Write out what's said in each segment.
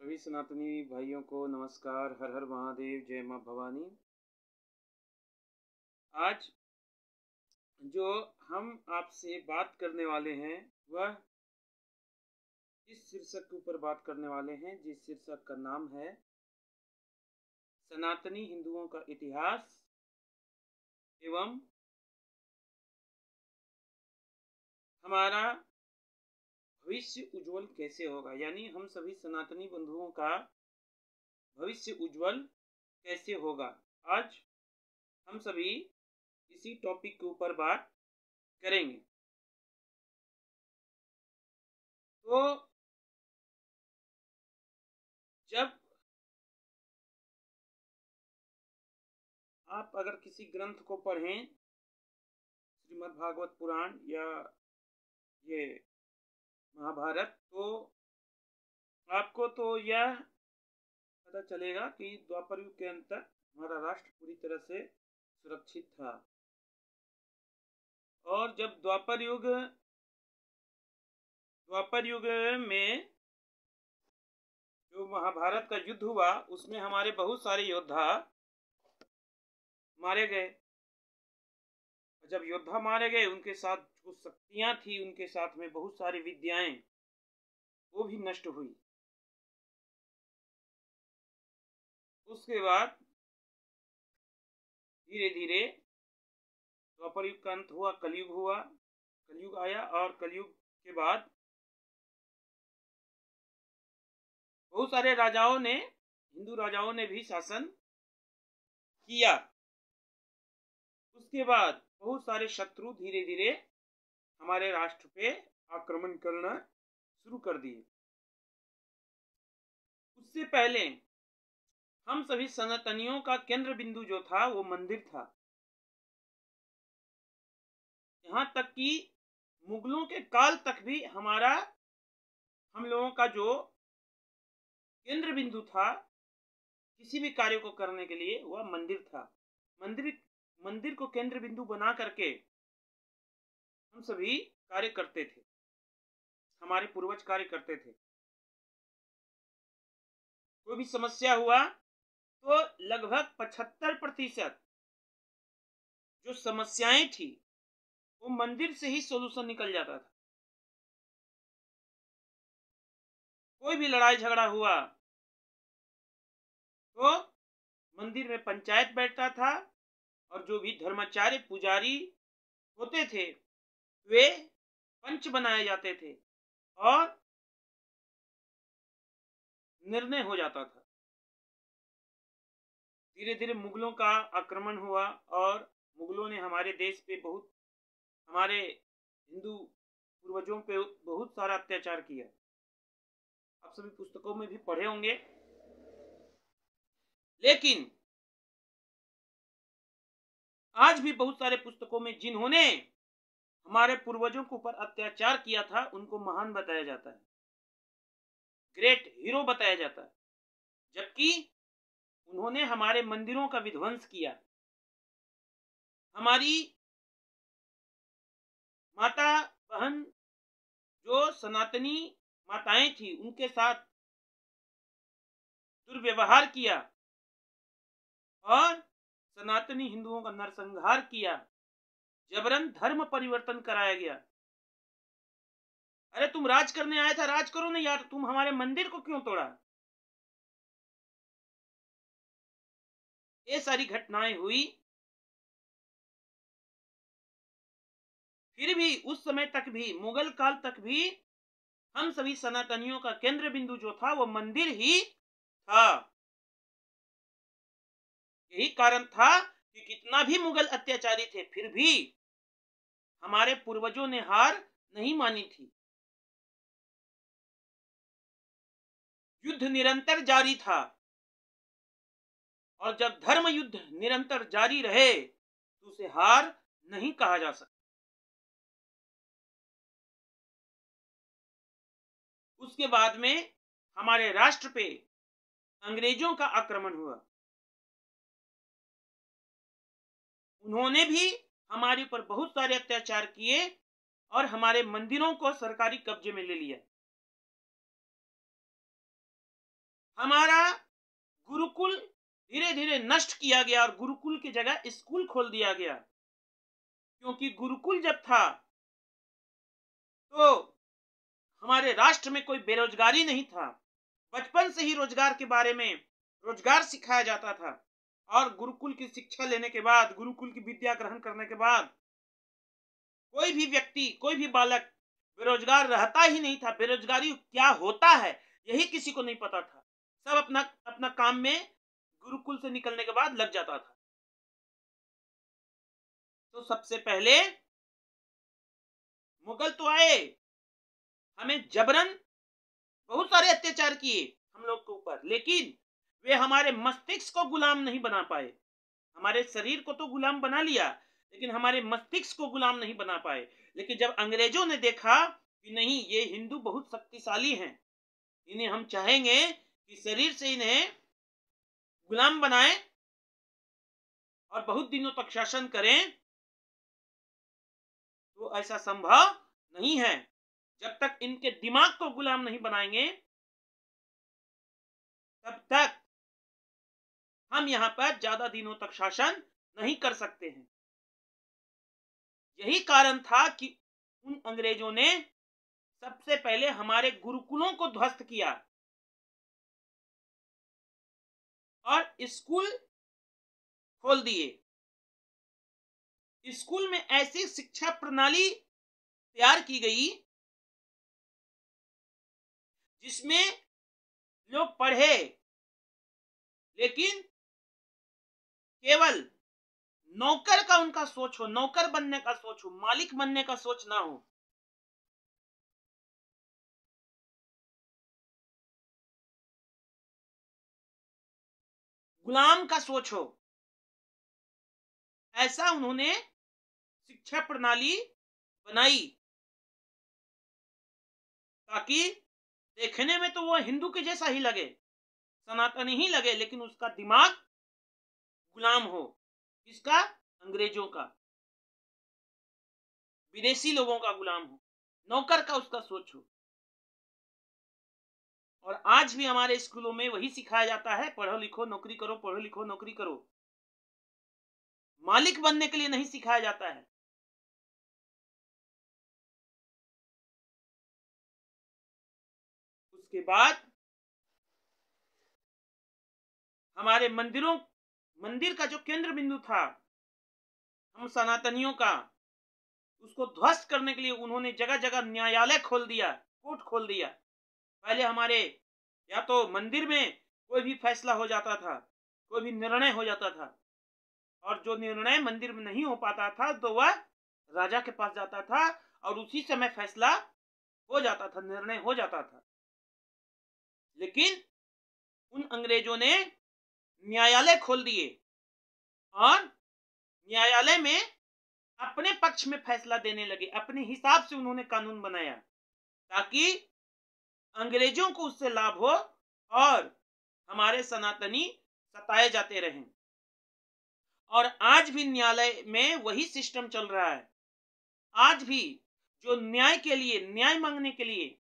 सभी सनातनी भाइयों को नमस्कार। हर हर महादेव, जय माँ भवानी। आज जो हम आपसे बात करने वाले हैं वह इस शीर्षक के ऊपर बात करने वाले हैं जिस शीर्षक का नाम है सनातनी हिंदुओं का इतिहास एवं हमारा भविष्य उज्जवल कैसे होगा। यानी हम सभी सनातनी बंधुओं का भविष्य उज्जवल कैसे होगा। आज हम सभी इसी टॉपिक के ऊपर बात करेंगे। तो जब आप अगर किसी ग्रंथ को पढ़ें, श्रीमद् भागवत पुराण या ये महाभारत, तो आपको तो यह पता चलेगा कि द्वापर युग के अंत तक हमारा राष्ट्र पूरी तरह से सुरक्षित था। और जब द्वापर युग में जो महाभारत का युद्ध हुआ उसमें हमारे बहुत सारे योद्धा मारे गए। जब योद्धा मारे गए उनके साथ कुछ शक्तियां थी, उनके साथ में बहुत सारी विद्याएं वो भी नष्ट हुई। उसके बाद धीरे धीरे द्वापर युग का अंत हुआ, कलयुग आया। और कलयुग के बाद बहुत सारे राजाओं ने, हिंदू राजाओं ने भी शासन किया। उसके बाद बहुत सारे शत्रु धीरे धीरे हमारे राष्ट्र पे आक्रमण करना शुरू कर दिए। उससे पहले हम सभी सनातनियों का केंद्र बिंदु जो था वो मंदिर था। यहाँ तक कि मुगलों के काल तक भी हम लोगों का जो केंद्र बिंदु था किसी भी कार्य को करने के लिए वह मंदिर था। मंदिर को केंद्र बिंदु बना करके हम सभी कार्य करते थे, हमारे पूर्वज कार्य करते थे। कोई भी समस्या हुआ तो लगभग 75% जो समस्याएं थी वो मंदिर से ही सॉल्यूशन निकल जाता था। कोई भी लड़ाई झगड़ा हुआ तो मंदिर में पंचायत बैठता था और जो भी धर्माचार्य पुजारी होते थे वे पंच बनाए जाते थे और निर्णय हो जाता था। धीरे धीरे मुगलों का आक्रमण हुआ और मुगलों ने हमारे देश पे हमारे हिंदू पूर्वजों पे बहुत सारा अत्याचार किया। आप सभी पुस्तकों में भी पढ़े होंगे। लेकिन आज भी बहुत सारे पुस्तकों में जिन्होंने हमारे पूर्वजों के ऊपर अत्याचार किया था उनको महान बताया जाता है, ग्रेट हीरो बताया जाता है, जबकि उन्होंने हमारे मंदिरों का विध्वंस किया। हमारी माता बहन जो सनातनी माताएं थी उनके साथ दुर्व्यवहार किया और सनातनी हिंदुओं का नरसंहार किया, जबरन धर्म परिवर्तन कराया गया। अरे तुम राज करने आया था, राज करो ना यार, तुम हमारे मंदिर को क्यों तोड़ा। ये सारी घटनाएं हुई। फिर भी उस समय तक भी, मुगल काल तक भी हम सभी सनातनियों का केंद्र बिंदु जो था वो मंदिर ही था। यही कारण था कि कितना भी मुगल अत्याचारी थे फिर भी हमारे पूर्वजों ने हार नहीं मानी थी। युद्ध निरंतर जारी था और जब धर्म युद्ध निरंतर जारी रहे तो उसे हार नहीं कहा जा सकता। उसके बाद में हमारे राष्ट्र पे अंग्रेजों का आक्रमण हुआ। उन्होंने भी हमारे ऊपर बहुत सारे अत्याचार किए और हमारे मंदिरों को सरकारी कब्जे में ले लिया। हमारा गुरुकुल धीरे धीरे नष्ट किया गया और गुरुकुल की जगह स्कूल खोल दिया गया, क्योंकि गुरुकुल जब था तो हमारे राष्ट्र में कोई बेरोजगारी नहीं था। बचपन से ही रोजगार के बारे में रोजगार सिखाया जाता था और गुरुकुल की शिक्षा लेने के बाद, गुरुकुल की विद्या ग्रहण करने के बाद कोई भी व्यक्ति, कोई भी बालक बेरोजगार रहता ही नहीं था। बेरोजगारी क्या होता है यही किसी को नहीं पता था। सब अपना अपना काम में गुरुकुल से निकलने के बाद लग जाता था। तो सबसे पहले मुगल तो आए, हमें जबरन बहुत सारे अत्याचार किए हम लोग के ऊपर, लेकिन वे हमारे मस्तिष्क को गुलाम नहीं बना पाए। हमारे शरीर को तो गुलाम बना लिया, लेकिन हमारे मस्तिष्क को गुलाम नहीं बना पाए। लेकिन जब अंग्रेजों ने देखा कि नहीं, ये हिंदू बहुत शक्तिशाली हैं, इन्हें हम चाहेंगे कि शरीर से इन्हें गुलाम बनाएं और बहुत दिनों तक शासन करें, तो ऐसा संभव नहीं है। जब तक इनके दिमाग को गुलाम नहीं बनाएंगे तब तक हम यहां पर ज्यादा दिनों तक शासन नहीं कर सकते हैं। यही कारण था कि उन अंग्रेजों ने सबसे पहले हमारे गुरुकुलों को ध्वस्त किया और स्कूल खोल दिए। स्कूल में ऐसी शिक्षा प्रणाली तैयार की गई जिसमें लोग पढ़े, लेकिन केवल नौकर का उनका सोच हो, नौकर बनने का सोच हो, मालिक बनने का सोच ना हो। गुलाम का सोच हो, ऐसा उन्होंने शिक्षा प्रणाली बनाई ताकि देखने में तो वो हिंदू के जैसा ही लगे, सनातनी ही लगे, लेकिन उसका दिमाग गुलाम हो। किसका? अंग्रेजों का, विदेशी लोगों का गुलाम हो, नौकर का उसका सोच हो। और आज भी हमारे स्कूलों में वही सिखाया जाता है, पढ़ो लिखो नौकरी करो, पढ़ो लिखो नौकरी करो। मालिक बनने के लिए नहीं सिखाया जाता है। उसके बाद हमारे मंदिर का जो केंद्र बिंदु था हम सनातनियों का, उसको ध्वस्त करने के लिए उन्होंने जगह जगह न्यायालय खोल दिया, कोर्ट खोल दिया। पहले हमारे या तो मंदिर में कोई भी फैसला हो जाता था, कोई भी निर्णय हो जाता था, और जो निर्णय मंदिर में नहीं हो पाता था तो वह राजा के पास जाता था और उसी समय फैसला हो जाता था, निर्णय हो जाता था। लेकिन उन अंग्रेजों ने न्यायालय खोल दिए और न्यायालय में अपने पक्ष में फैसला देने लगे। अपने हिसाब से उन्होंने कानून बनाया ताकि अंग्रेजों को उससे लाभ हो और हमारे सनातनी सताए जाते रहें। और आज भी न्यायालय में वही सिस्टम चल रहा है। आज भी जो न्याय के लिए, न्याय मांगने के लिए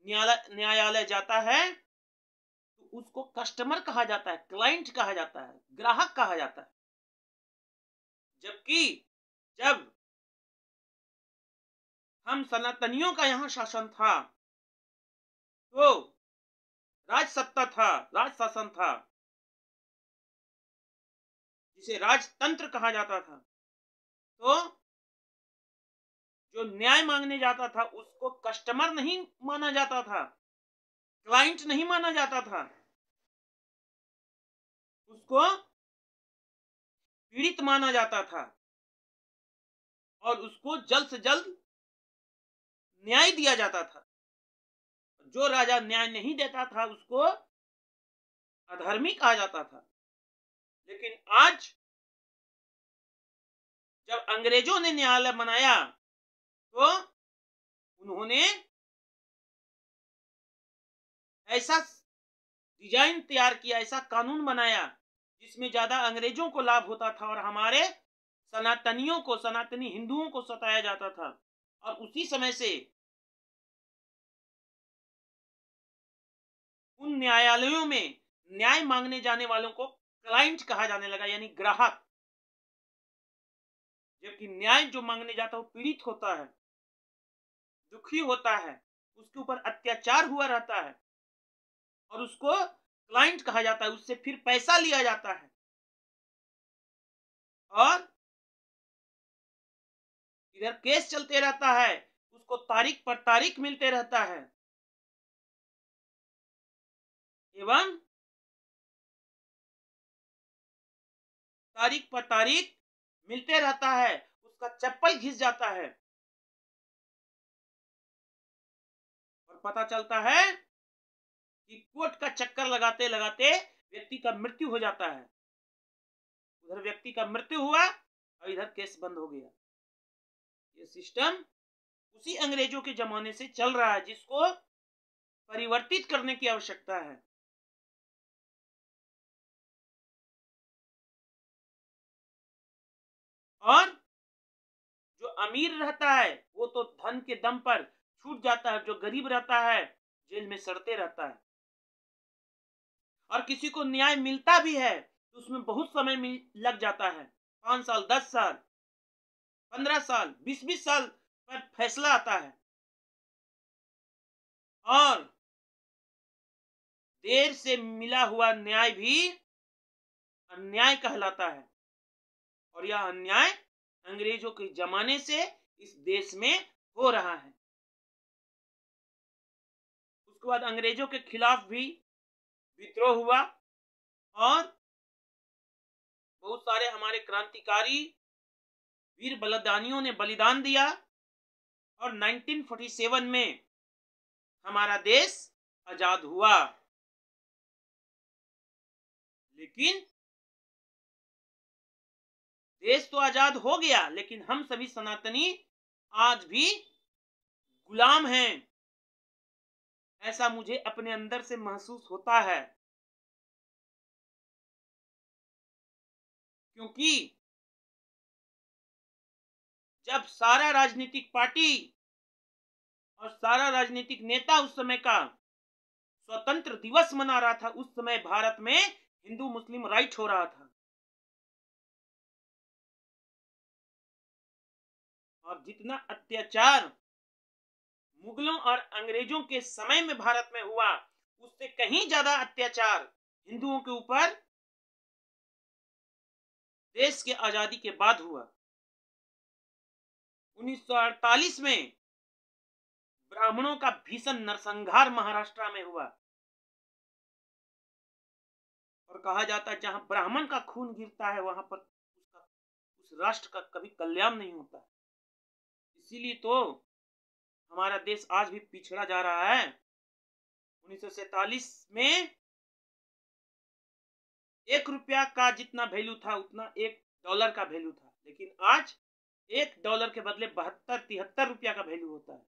न्यायालय जाता है तो उसको कस्टमर कहा जाता है, क्लाइंट कहा जाता है, ग्राहक कहा जाता है। जबकि जब हम सनातनियों का यहां शासन था तो राज सत्ता था, राज शासन था, जिसे राजतंत्र कहा जाता था। तो जो न्याय मांगने जाता था उसको कस्टमर नहीं माना जाता था, क्लाइंट नहीं माना जाता था, उसको पीड़ित माना जाता था और उसको जल्द से जल्द न्याय दिया जाता था। जो राजा न्याय नहीं देता था उसको अधर्मी कहा जाता था। लेकिन आज जब अंग्रेजों ने न्यायालय बनाया तो उन्होंने ऐसा डिजाइन तैयार किया, ऐसा कानून बनाया जिसमें ज्यादा अंग्रेजों को लाभ होता था और हमारे सनातनियों को, सनातनी हिंदुओं को सताया जाता था। और उसी समय से उन उन न्यायालयों में न्याय मांगने जाने वालों को क्लाइंट कहा जाने लगा, यानी ग्राहक। जबकि न्याय जो मांगने जाता है वो पीड़ित होता है, दुखी होता है, उसके ऊपर अत्याचार हुआ रहता है और उसको क्लाइंट कहा जाता है, उससे फिर पैसा लिया जाता है और इधर केस चलते रहता है, उसको तारीख पर तारीख मिलते रहता है एवं तारीख पर तारीख मिलते रहता है, उसका चप्पल घिस जाता है और पता चलता है कि कोर्ट का चक्कर लगाते लगाते व्यक्ति का मृत्यु हो जाता है। उधर व्यक्ति का मृत्यु हुआ और इधर केस बंद हो गया। ये सिस्टम उसी अंग्रेजों के जमाने से चल रहा है, जिसको परिवर्तित करने की आवश्यकता है। और जो अमीर रहता है वो तो धन के दम पर छूट जाता है, जो गरीब रहता है जेल में सड़ते रहता है। और किसी को न्याय मिलता भी है तो उसमें बहुत समय लग जाता है, 5 साल, 10 साल, 15 साल, 20-20 साल पर फैसला आता है और देर से मिला हुआ न्याय भी अन्याय कहलाता है। और यह अन्याय अंग्रेजों के जमाने से इस देश में हो रहा है। उसके बाद अंग्रेजों के खिलाफ भी विद्रोह हुआ और बहुत सारे हमारे क्रांतिकारी वीर बलिदानियों ने बलिदान दिया और 1947 में हमारा देश आजाद हुआ। लेकिन देश तो आजाद हो गया, लेकिन हम सभी सनातनी आज भी गुलाम हैं, ऐसा मुझे अपने अंदर से महसूस होता है। क्योंकि जब सारा राजनीतिक पार्टी और सारा राजनीतिक नेता उस समय का स्वतंत्र दिवस मना रहा था, उस समय भारत में हिंदू मुस्लिम राइट हो रहा था। और जितना अत्याचार मुगलों और अंग्रेजों के समय में भारत में हुआ, उससे कहीं ज्यादा अत्याचार हिंदुओं के ऊपर देश के आजादी के बाद हुआ। 1948 में ब्राह्मणों का भीषण नरसंहार महाराष्ट्र में हुआ और कहा जाता है जहां ब्राह्मण का खून गिरता है वहां पर उस राष्ट्र का कभी कल्याण नहीं होता। इसीलिए तो हमारा देश आज भी पिछड़ा जा रहा है। 1947 में ₹1 का जितना वैल्यू था उतना $1 का वैल्यू था, लेकिन आज $1 के बदले 72-73 रुपया का वैल्यू होता है।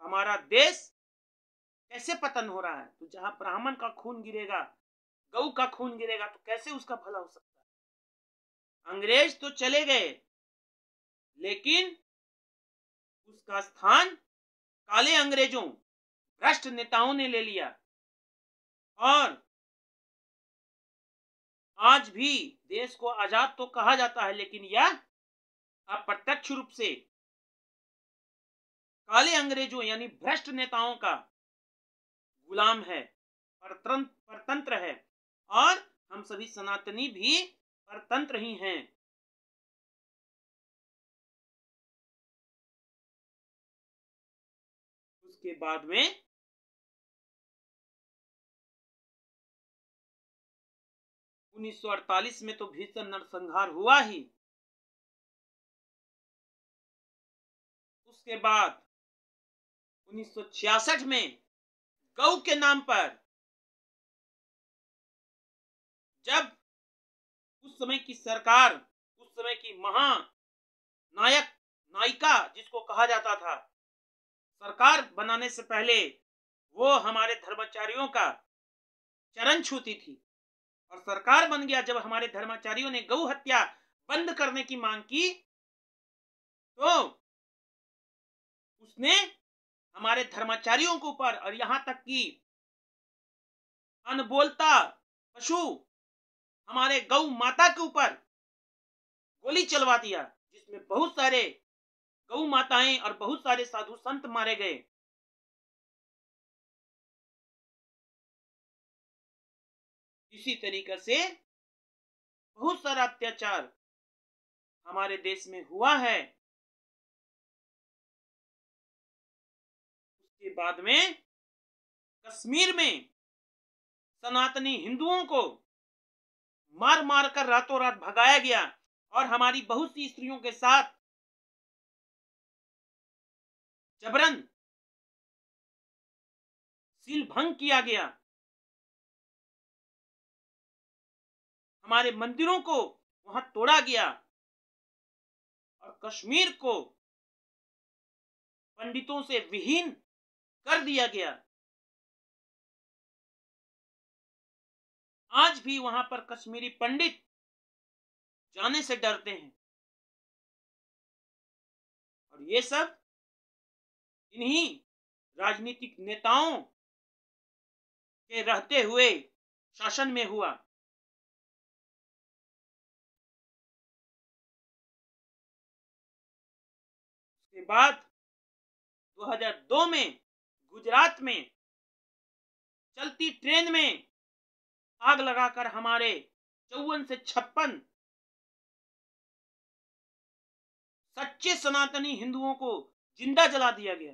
हमारा देश कैसे पतन हो रहा है? तो जहां ब्राह्मण का खून गिरेगा, गऊ का खून गिरेगा, तो कैसे उसका भला हो सकता है? अंग्रेज तो चले गए, लेकिन उसका स्थान काले अंग्रेजों, भ्रष्ट नेताओं ने ले लिया और आज भी देश को आजाद तो कहा जाता है, लेकिन यह अप्रत्यक्ष रूप से काले अंग्रेजों यानी भ्रष्ट नेताओं का गुलाम है, परतंत्र है। और हम सभी सनातनी भी परतंत्र ही हैं। उसके बाद में 1948 में तो भीषण नरसंहार हुआ ही। उसके बाद 1966 में गौ के नाम पर जब उस समय की सरकार, उस समय की महानायक नायिका जिसको कहा जाता था, सरकार बनाने से पहले वो हमारे धर्माचार्यों का चरण छूती थी और सरकार बन गया जब हमारे धर्माचार्यों ने गौ हत्या बंद करने की मांग की, तो उसने हमारे धर्माचार्यों के ऊपर और यहां तक कि अनबोलता पशु हमारे गौ माता के ऊपर गोली चलवा दिया, जिसमें बहुत सारे गौ माताएं और बहुत सारे साधु संत मारे गए। इसी तरीके से बहुत सारा अत्याचार हमारे देश में हुआ है। उसके बाद में कश्मीर में सनातनी हिंदुओं को मार मार कर रातों रात भगाया गया और हमारी बहुत सी स्त्रियों के साथ जबरन सील भंग किया गया। हमारे मंदिरों को वहां तोड़ा गया और कश्मीर को पंडितों से विहीन कर दिया गया। आज भी वहां पर कश्मीरी पंडित जाने से डरते हैं और ये सब इन्हीं राजनीतिक नेताओं के रहते हुए शासन में हुआ। उसके बाद 2002 में गुजरात में चलती ट्रेन में आग लगाकर हमारे 54 से 56 सच्चे सनातनी हिंदुओं को जिंदा जला दिया गया।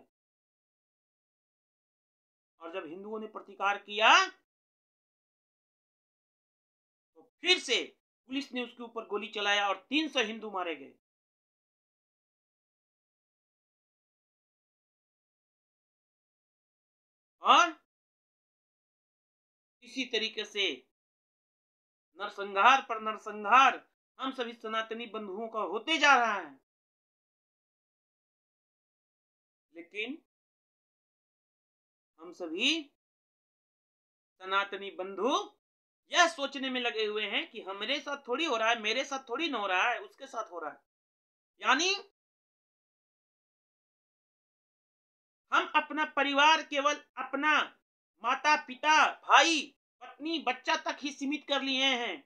और जब हिंदुओं ने प्रतिकार किया तो फिर से पुलिस ने उसके ऊपर गोली चलाया और 300 हिंदू मारे गए। और इसी तरीके से नरसंहार पर नरसंहार हम सभी सनातनी बंधुओं का होते जा रहा है। लेकिन हम सभी सनातनी बंधु यह सोचने में लगे हुए हैं कि हमारे साथ थोड़ी हो रहा है, मेरे साथ थोड़ी ना हो रहा है, उसके साथ हो रहा है। यानी हम अपना परिवार केवल अपना माता पिता भाई पत्नी बच्चा तक ही सीमित कर लिए हैं।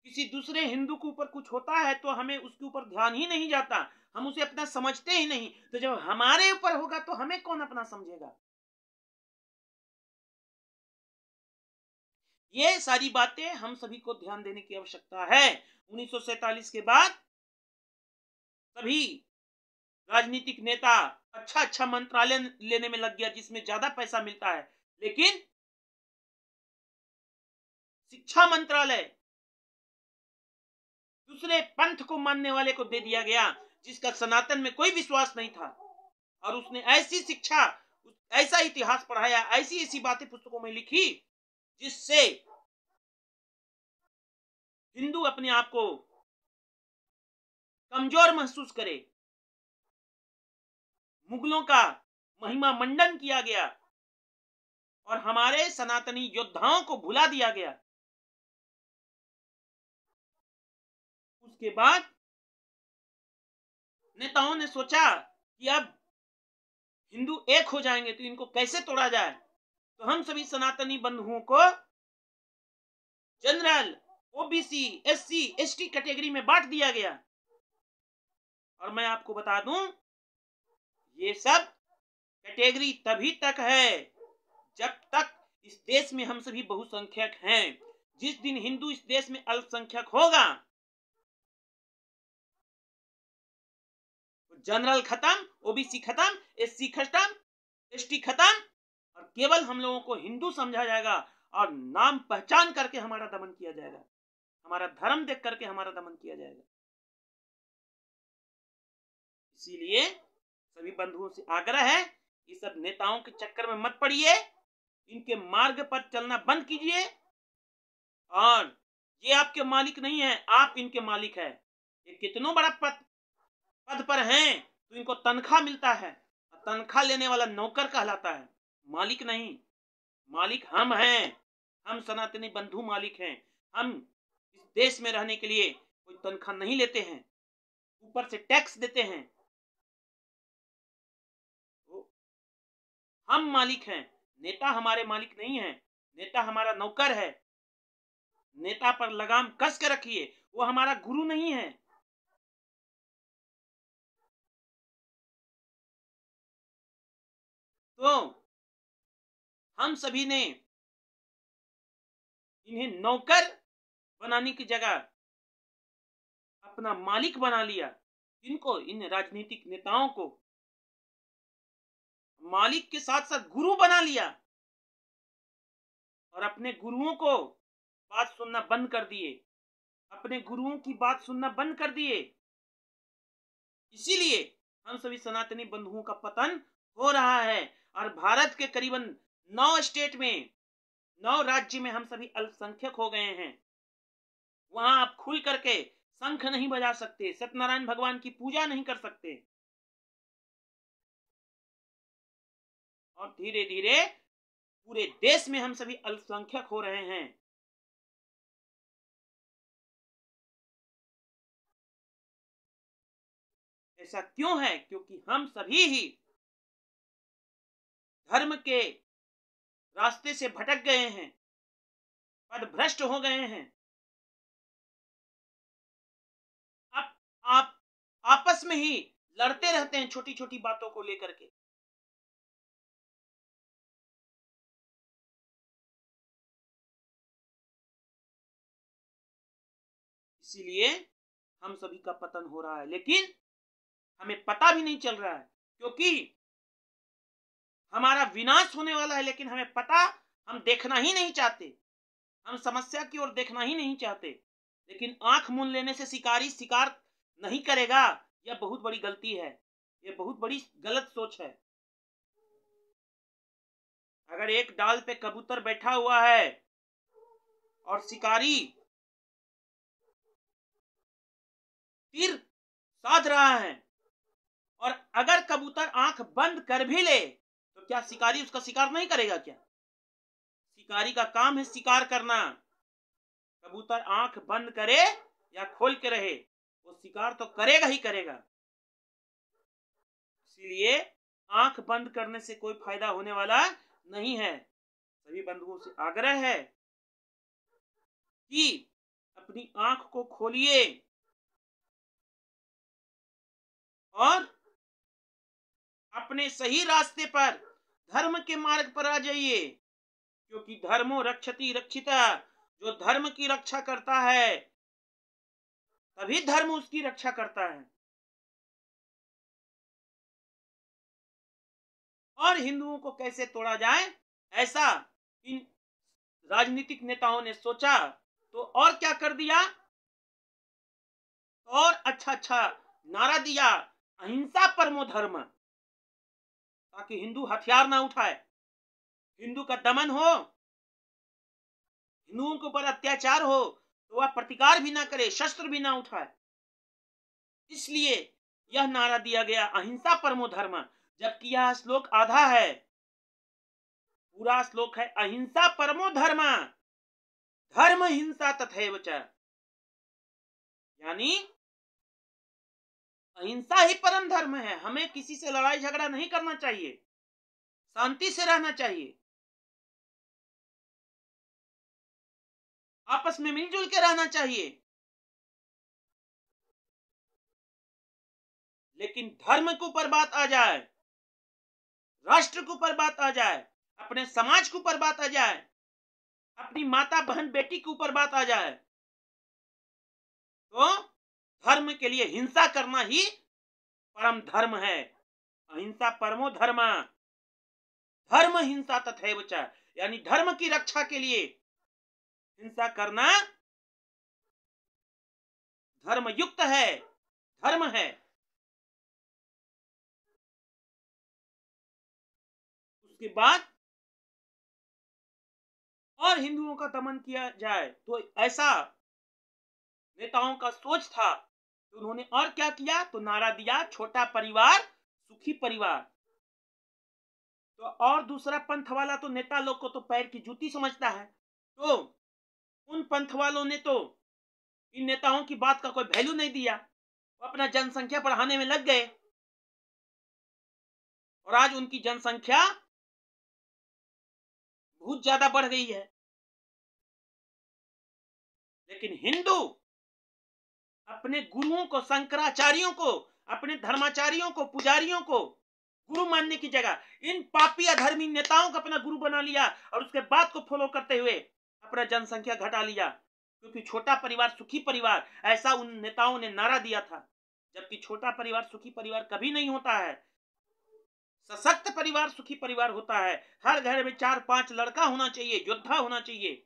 किसी दूसरे हिंदू के ऊपर कुछ होता है तो हमें उसके ऊपर ध्यान ही नहीं जाता, हम उसे अपना समझते ही नहीं। तो जब हमारे ऊपर होगा तो हमें कौन अपना समझेगा? ये सारी बातें हम सभी को ध्यान देने की आवश्यकता है। 1947 के बाद सभी राजनीतिक नेता अच्छा मंत्रालय लेने में लग गया जिसमें ज्यादा पैसा मिलता है, लेकिन शिक्षा मंत्रालय दूसरे पंथ को मानने वाले को दे दिया गया जिसका सनातन में कोई विश्वास नहीं था। और उसने ऐसी शिक्षा, ऐसा इतिहास पढ़ाया, ऐसी ऐसी बातें पुस्तकों में लिखी जिससे हिंदू अपने आप को कमजोर महसूस करे। मुगलों का महिमा मंडन किया गया और हमारे सनातनी योद्धाओं को भुला दिया गया। उसके बाद नेताओं ने सोचा कि अब हिंदू एक हो जाएंगे तो इनको कैसे तोड़ा जाए। तो हम सभी सनातनी बंधुओं को general, OBC, SC, ST category में बांट दिया गया। और मैं आपको बता दूं, ये सब कैटेगरी तभी तक है जब तक इस देश में हम सभी बहुसंख्यक हैं। जिस दिन हिंदू इस देश में अल्पसंख्यक होगा, जनरल खत्म, ओबीसी खत्म, एससी खत्म, एसटी खत्म और केवल हम लोगों को हिंदू समझा जाएगा और नाम पहचान करके हमारा दमन किया जाएगा, हमारा धर्म देख करके हमारा दमन किया जाएगा। इसीलिए सभी बंधुओं से आग्रह है, ये सब नेताओं के चक्कर में मत पड़िए, इनके मार्ग पर चलना बंद कीजिए। और ये आपके मालिक नहीं है, आप इनके मालिक है। ये कितना बड़ा पद पर हैं तो इनको तनख्वाह मिलता है, तनख्वाह लेने वाला नौकर कहलाता है, मालिक नहीं। मालिक हम हैं, हम सनातनी बंधु मालिक हैं। हम इस देश में रहने के लिए कोई तनख्वाह नहीं लेते हैं, ऊपर से टैक्स देते हैं। तो हम मालिक हैं, नेता हमारे मालिक नहीं हैं। नेता हमारा नौकर है, नेता पर लगाम कस के रखिए, वो हमारा गुरु नहीं है। तो हम सभी ने इन्हें नौकर बनाने की जगह अपना मालिक बना लिया। इनको, इन राजनीतिक नेताओं को मालिक के साथ साथ गुरु बना लिया और अपने गुरुओं को बात सुनना बंद कर दिए, अपने गुरुओं की बात सुनना बंद कर दिए। इसीलिए हम सभी सनातनी बंधुओं का पतन हो रहा है और भारत के करीबन 9 स्टेट में, 9 राज्य में हम सभी अल्पसंख्यक हो गए हैं। वहां आप खुल करके शंख नहीं बजा सकते, सत्यनारायण भगवान की पूजा नहीं कर सकते और धीरे धीरे पूरे देश में हम सभी अल्पसंख्यक हो रहे हैं। ऐसा क्यों है? क्योंकि हम सभी ही धर्म के रास्ते से भटक गए हैं, पदभ्रष्ट हो गए हैं। अब आप आपस में ही लड़ते रहते हैं छोटी छोटी बातों को लेकर के। इसीलिए हम सभी का पतन हो रहा है, लेकिन हमें पता भी नहीं चल रहा है क्योंकि हमारा विनाश होने वाला है, लेकिन हमें पता, हम देखना ही नहीं चाहते, हम समस्या की ओर देखना ही नहीं चाहते। लेकिन आंख मूंद लेने से शिकारी शिकार नहीं करेगा, यह बहुत बड़ी गलती है, यह बहुत बड़ी गलत सोच है। अगर एक डाल पे कबूतर बैठा हुआ है और शिकारी तीर साध रहा है और अगर कबूतर आंख बंद कर भी ले तो क्या शिकारी उसका शिकार नहीं करेगा? क्या शिकारी का काम है शिकार करना। कबूतर आंख बंद करे या खोल के रहे, वो शिकार तो करेगा ही करेगा। इसलिए आंख बंद करने से कोई फायदा होने वाला नहीं है। सभी बंधुओं से आग्रह है कि अपनी आंख को खोलिए और अपने सही रास्ते पर, धर्म के मार्ग पर आ जाइए, क्योंकि धर्मो रक्षति रक्षिता, जो धर्म की रक्षा करता है तभी धर्म उसकी रक्षा करता है। और हिंदुओं को कैसे तोड़ा जाए, ऐसा इन राजनीतिक नेताओं ने सोचा तो और क्या कर दिया, और अच्छा अच्छा नारा दिया, अहिंसा परमो धर्म, ताकि हिंदू हथियार ना उठाए, हिंदू का दमन हो, हिंदुओं के ऊपर अत्याचार हो तो वह प्रतिकार भी ना करे, शस्त्र भी ना उठाए। इसलिए यह नारा दिया गया, अहिंसा परमो धर्म। जबकि यह श्लोक आधा है, पूरा श्लोक है अहिंसा परमो धर्म, धर्म हिंसा तथैव च, यानी अहिंसा ही परम धर्म है। हमें किसी से लड़ाई झगड़ा नहीं करना चाहिए, शांति से रहना चाहिए, आपस में मिलजुल के रहना चाहिए। लेकिन धर्म के ऊपर बात आ जाए, राष्ट्र के ऊपर बात आ जाए, अपने समाज के ऊपर बात आ जाए, अपनी माता बहन बेटी के ऊपर बात आ जाए, तो धर्म के लिए हिंसा करना ही परम धर्म है। अहिंसा परमो धर्म, धर्म हिंसा तथैव च, यानी धर्म की रक्षा के लिए हिंसा करना धर्म युक्त है, धर्म है। उसके बाद और हिंदुओं का दमन किया जाए, तो ऐसा नेताओं का सोच था। तो उन्होंने और क्या किया, तो नारा दिया, छोटा परिवार सुखी परिवार। तो और दूसरा पंथ वाला तो नेता लोग को तो पैर की जूती समझता है, तो उन पंथ वालों ने तो इन नेताओं की बात का कोई वैल्यू नहीं दिया, वो अपना जनसंख्या बढ़ाने में लग गए और आज उनकी जनसंख्या बहुत ज्यादा बढ़ गई है। लेकिन हिंदू अपने गुरुओं को, शंकराचार्यों को, अपने धर्माचार्यों को, पुजारियों को गुरु मानने की जगह इन पापी अधर्मी नेताओं को अपना गुरु बना लिया और उसके बाद को फॉलो करते हुए अपना जनसंख्या घटा लिया। क्योंकि छोटा परिवार सुखी परिवार, ऐसा उन नेताओं ने नारा दिया था। जबकि छोटा परिवार सुखी परिवार कभी नहीं होता है। सशक्त परिवार सुखी परिवार होता है। हर घर में 4-5 लड़का होना चाहिए, योद्धा होना चाहिए।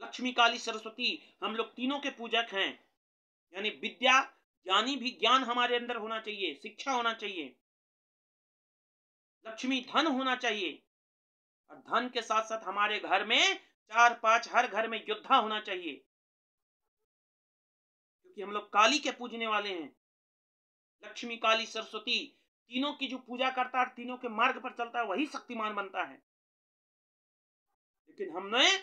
लक्ष्मी, काली, सरस्वती, हम लोग तीनों के पूजक हैं। यानी विद्या, ज्ञानी भी ज्ञान हमारे अंदर होना चाहिए, शिक्षा होना चाहिए, लक्ष्मी धन होना चाहिए। और धन के साथ साथ हमारे घर में 4-5 हर घर में योद्धा होना चाहिए। क्योंकि हम लोग काली के पूजने वाले हैं। लक्ष्मी, काली, सरस्वती तीनों की जो पूजा करता है, तीनों के मार्ग पर चलता है, वही शक्तिमान बनता है। लेकिन हमने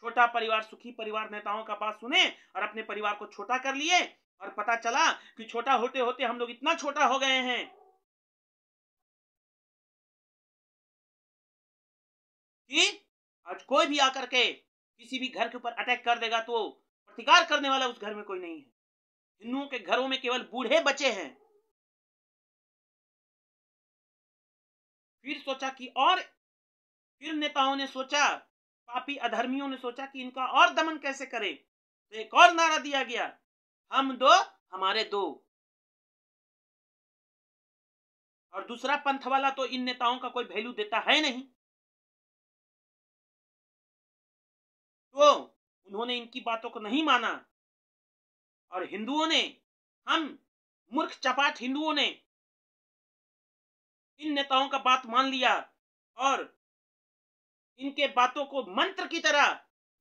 छोटा परिवार सुखी परिवार नेताओं का बात सुने और अपने परिवार को छोटा कर लिए। और पता चला कि छोटा होते होते हम लोग इतना छोटा हो गए हैं कि आज कोई भी आकर के किसी भी घर के ऊपर अटैक कर देगा तो प्रतिकार करने वाला उस घर में कोई नहीं है। हिंदुओं के घरों में केवल बूढ़े बचे हैं। फिर सोचा कि और फिर नेताओं ने सोचा, पापी अधर्मियों ने सोचा कि इनका और दमन कैसे करें। तो एक और नारा दिया गया, हम दो हमारे दो। और दूसरा पंथ वाला तो इन नेताओं का कोई वैल्यू देता है नहीं। तो उन्होंने इनकी बातों को नहीं माना। और हिंदुओं ने, हम मूर्ख चपाट हिंदुओं ने इन नेताओं का बात मान लिया और इनके बातों को मंत्र की तरह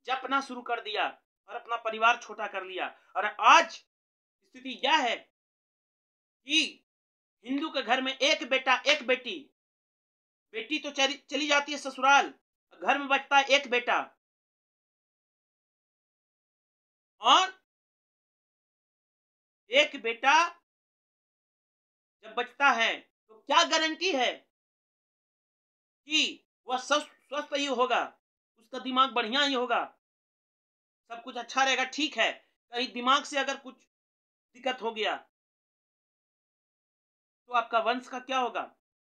जपना शुरू कर दिया और अपना परिवार छोटा कर लिया। और आज स्थिति यह है कि हिंदू के घर में एक बेटा एक बेटी, बेटी तो चली जाती है ससुराल, घर में बचता है एक बेटा। और एक बेटा जब बचता है तो क्या गारंटी है कि वह स्वस्थ ही होगा, उसका दिमाग बढ़िया ही होगा, सब कुछ अच्छा रहेगा। ठीक है, कहीं दिमाग से अगर कुछ दिक्कत हो गया तो आपका वंश का क्या होगा?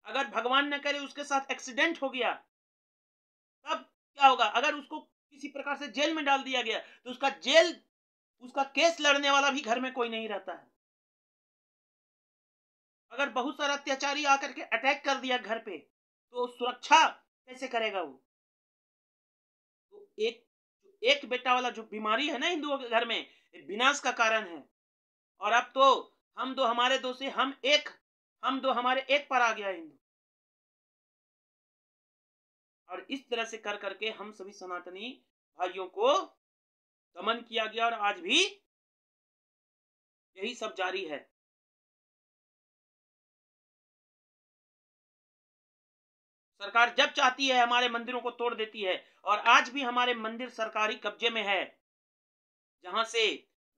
अगर भगवान न करे उसके साथ एक्सीडेंट हो गया तब क्या होगा? अगर उसको किसी प्रकार से जेल में डाल दिया गया तो उसका केस लड़ने वाला भी घर में कोई नहीं रहता है। अगर बहुत सारा अत्याचारी आकर के अटैक कर दिया घर पे तो सुरक्षा कैसे करेगा वो? तो एक बेटा वाला जो बीमारी है ना हिंदुओं के घर में, विनाश का कारण है। और अब तो हम दो हमारे दो से हम दो हमारे एक पर आ गया हिंदू। और इस तरह से कर करके हम सभी सनातनी भाइयों को दमन किया गया और आज भी यही सब जारी है। सरकार जब चाहती है हमारे मंदिरों को तोड़ देती है। और आज भी हमारे मंदिर सरकारी कब्जे में है, जहां से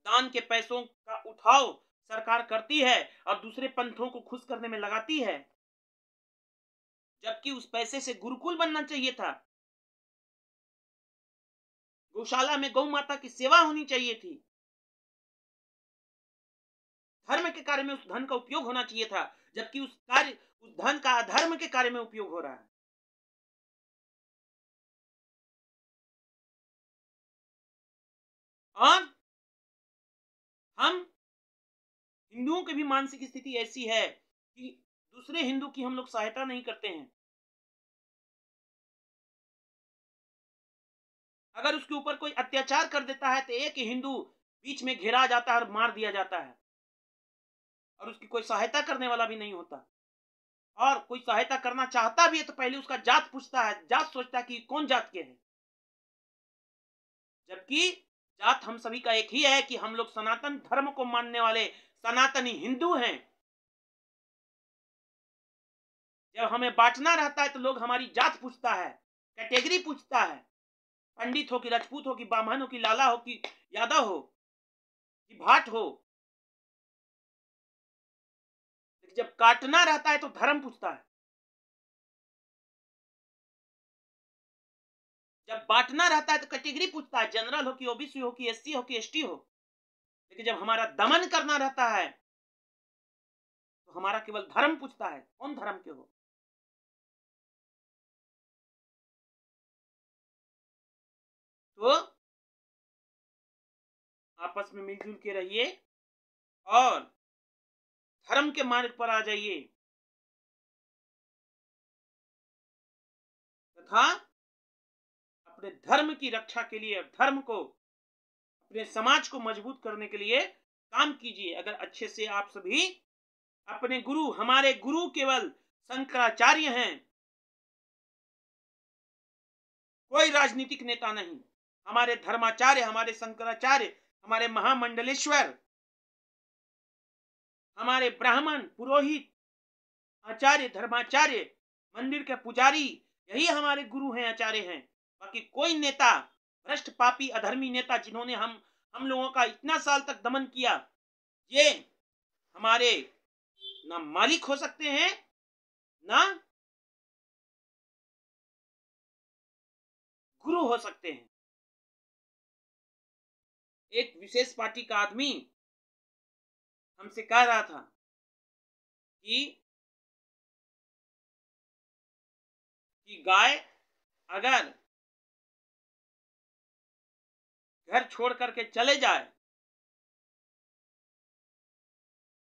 दान के पैसों का उठाव सरकार करती है और दूसरे पंथों को खुश करने में लगाती है। जबकि उस पैसे से गुरुकुल बनना चाहिए था, गौशाला में गौ माता की सेवा होनी चाहिए थी, धर्म के कार्य में उस धन का उपयोग होना चाहिए था। जबकि उस धन का अधर्म के कार्य में उपयोग हो रहा है। और हम हिंदुओं की भी मानसिक स्थिति ऐसी है कि दूसरे हिंदू की हम लोग सहायता नहीं करते हैं। अगर उसके ऊपर कोई अत्याचार कर देता है तो एक हिंदू बीच में घेरा जाता है और मार दिया जाता है और उसकी कोई सहायता करने वाला भी नहीं होता। और कोई सहायता करना चाहता भी है तो पहले उसका जात पूछता है, जात सोचता है कि कौन जात के हैं। जबकि जात हम सभी का एक ही है कि हम लोग सनातन धर्म को मानने वाले सनातनी हिंदू हैं। जब हमें बांटना रहता है तो लोग हमारी जात पूछता है, कैटेगरी पूछता है, पंडित हो कि राजपूत हो कि ब्राह्मण हो कि लाला हो कि यादव हो कि भाट हो। जब काटना रहता है तो धर्म पूछता है। जब बांटना रहता है तो कैटेगरी पूछता है, जनरल हो कि ओबीसी हो कि एससी हो कि एसटी हो। लेकिन जब हमारा दमन करना रहता है तो हमारा केवल धर्म पूछता है, कौन धर्म के हो। तो आपस में मिलजुल के रहिए और धर्म के मार्ग पर आ जाइए तथा अपने धर्म की रक्षा के लिए, धर्म को, अपने समाज को मजबूत करने के लिए काम कीजिए। अगर अच्छे से आप सभी अपने गुरु, हमारे गुरु केवल शंकराचार्य हैं, कोई राजनीतिक नेता नहीं। हमारे धर्माचार्य, हमारे शंकराचार्य, हमारे महामंडलेश्वर, हमारे ब्राह्मण, पुरोहित, आचार्य, धर्माचार्य, मंदिर के पुजारी, यही हमारे गुरु हैं, आचार्य हैं। बाकी कोई नेता, भ्रष्ट पापी अधर्मी नेता जिन्होंने हम लोगों का इतना साल तक दमन किया, ये हमारे ना मालिक हो सकते हैं ना गुरु हो सकते हैं। एक विशेष पार्टी का आदमी हमसे कह रहा था कि गाय अगर घर छोड़ करके चले जाए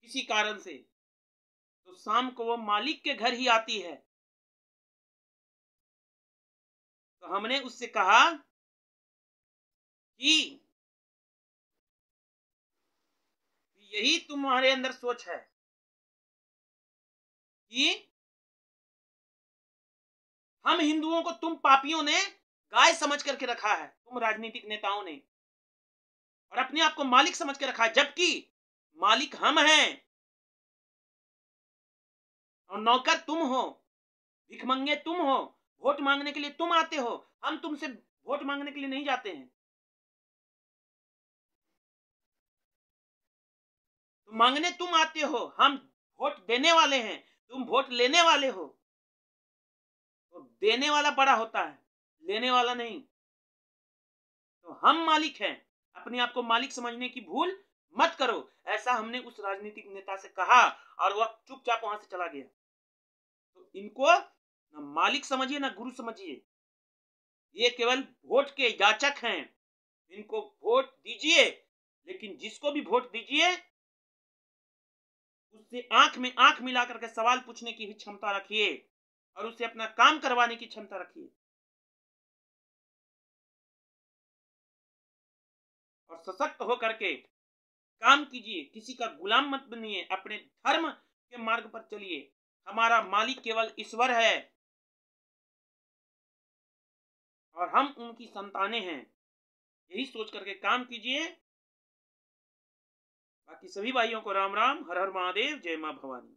किसी कारण से, तो शाम को वो मालिक के घर ही आती है। तो हमने उससे कहा कि यही तुम्हारे अंदर सोच है कि हम हिंदुओं को तुम पापियों ने गाय समझ करके रखा है, तुम राजनीतिक नेताओं ने, और अपने आप को मालिक समझ के रखा है, जबकि मालिक हम हैं और नौकर तुम हो, भिखमंगे तुम हो, वोट मांगने के लिए तुम आते हो, हम तुमसे वोट मांगने के लिए नहीं जाते हैं। तो मांगने तुम आते हो, हम वोट देने वाले हैं, तुम वोट लेने वाले हो। तो देने वाला बड़ा होता है, लेने वाला नहीं। तो हम मालिक हैं, अपने आप को मालिक समझने की भूल मत करो। ऐसा हमने उस राजनीतिक नेता से कहा और वह चुपचाप वहां से चला गया। तो इनको ना मालिक समझिए ना गुरु समझिए, ये केवल वोट के याचक हैं। इनको वोट दीजिए, लेकिन जिसको भी वोट दीजिए उससे आंख में आंख मिला करके सवाल पूछने की भी क्षमता रखिए और उससे अपना काम करवाने की क्षमता रखिए और सशक्त होकर के काम कीजिए। किसी का गुलाम मत बनिए, अपने धर्म के मार्ग पर चलिए। हमारा मालिक केवल ईश्वर है और हम उनकी संतानें हैं, यही सोच करके काम कीजिए। बाकी सभी भाइयों को राम राम, हर हर महादेव, जय मां भवानी।